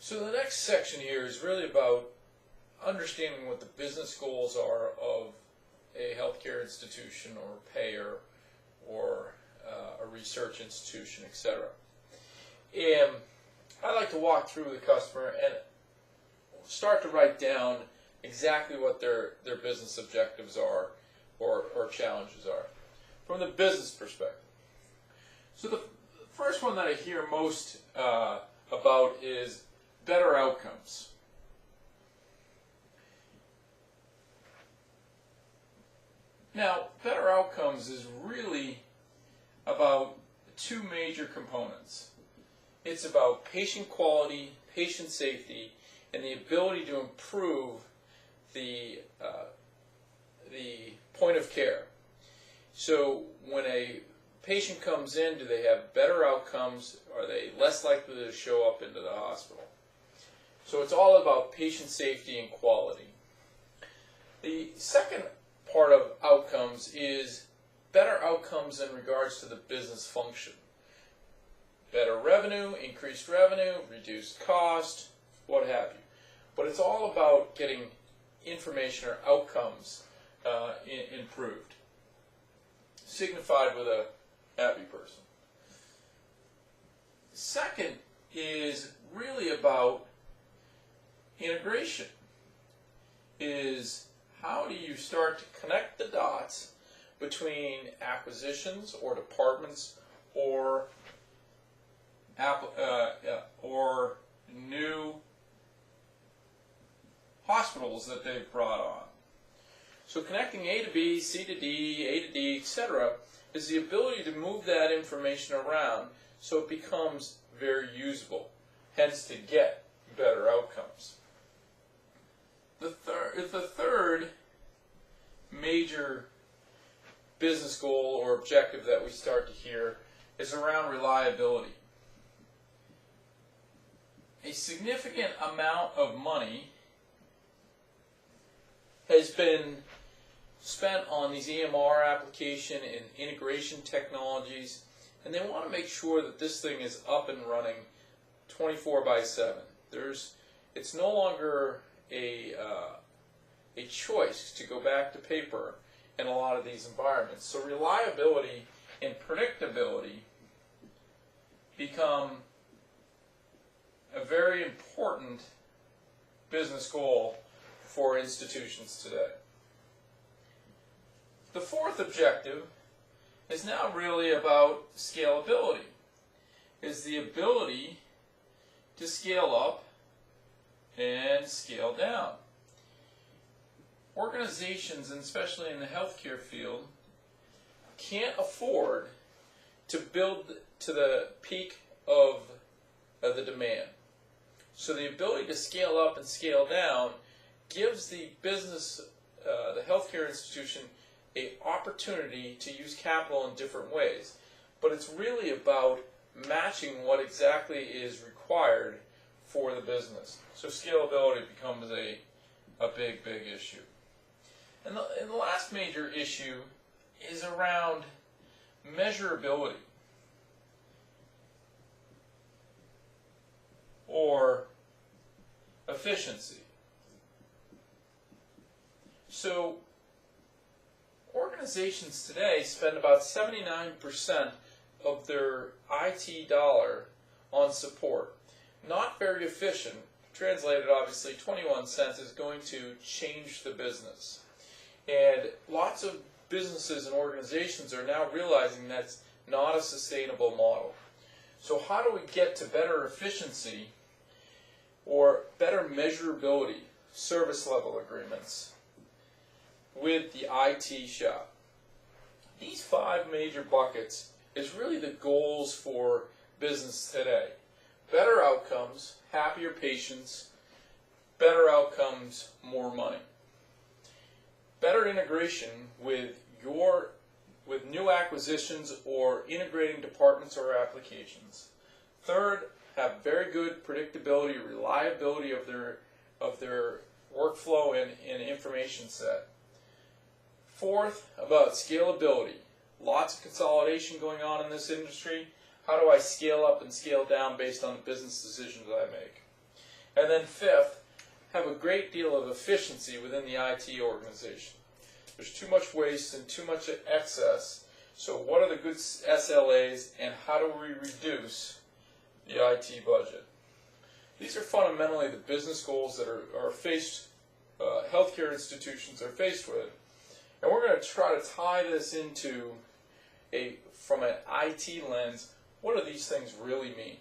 So the next section here is really about understanding what the business goals are of a healthcare institution or payer or a research institution, etc. And I like to walk through the customer and start to write down exactly what their business objectives are or challenges are from the business perspective. So the first one that I hear most about is better outcomes. Now, better outcomes is really about two major components. It's about patient quality, patient safety, and the ability to improve the point of care. So when a patient comes in, do they have better outcomes? Are they less likely to show up into the hospital? So it's all about patient safety and quality. The second part of outcomes is better outcomes in regards to the business function. Better revenue, increased revenue, reduced cost, what have you. But it's all about getting information or outcomes improved, signified with a happy person. Second is really about integration. Is how do you start to connect the dots between acquisitions or departments or new hospitals that they've brought on. So connecting A to B, C to D, A to D, etc. is the ability to move that information around so it becomes very usable, hence to get better outcomes. The third major business goal or objective that we start to hear is around reliability. A significant amount of money has been spent on these EMR application and integration technologies, and they want to make sure that this thing is up and running 24/7. It's no longer a choice to go back to paper in a lot of these environments. So reliability and predictability become a very important business goal for institutions today. The fourth objective is now really about scalability, is the ability to scale up and scale down. Organizations, and especially in the healthcare field, can't afford to build to the peak of the demand. So the ability to scale up and scale down gives the business, the healthcare institution, an opportunity to use capital in different ways. But it's really about matching what exactly is required for the business. So scalability becomes a big issue. And the last major issue is around measurability or efficiency. So organizations today spend about 79% of their IT dollar on support. Not very efficient. Translated, obviously, 21 cents is going to change the business. And lots of businesses and organizations are now realizing that's not a sustainable model. So how do we get to better efficiency or better measurability, service level agreements with the IT shop? These 5 major buckets is really the goals for business today. Better outcomes, happier patients, better outcomes, more money. Better integration with new acquisitions or integrating departments or applications. Third, have very good predictability, reliability of their workflow and information set. Fourth, about scalability. Lots of consolidation going on in this industry. How do I scale up and scale down based on the business decisions I make? And then fifth, have a great deal of efficiency within the IT organization. There's too much waste and too much excess. So what are the good SLAs and how do we reduce the IT budget? These are fundamentally the business goals that are faced, healthcare institutions are faced with. And we're going to try to tie this into from an IT lens, what do these things really mean?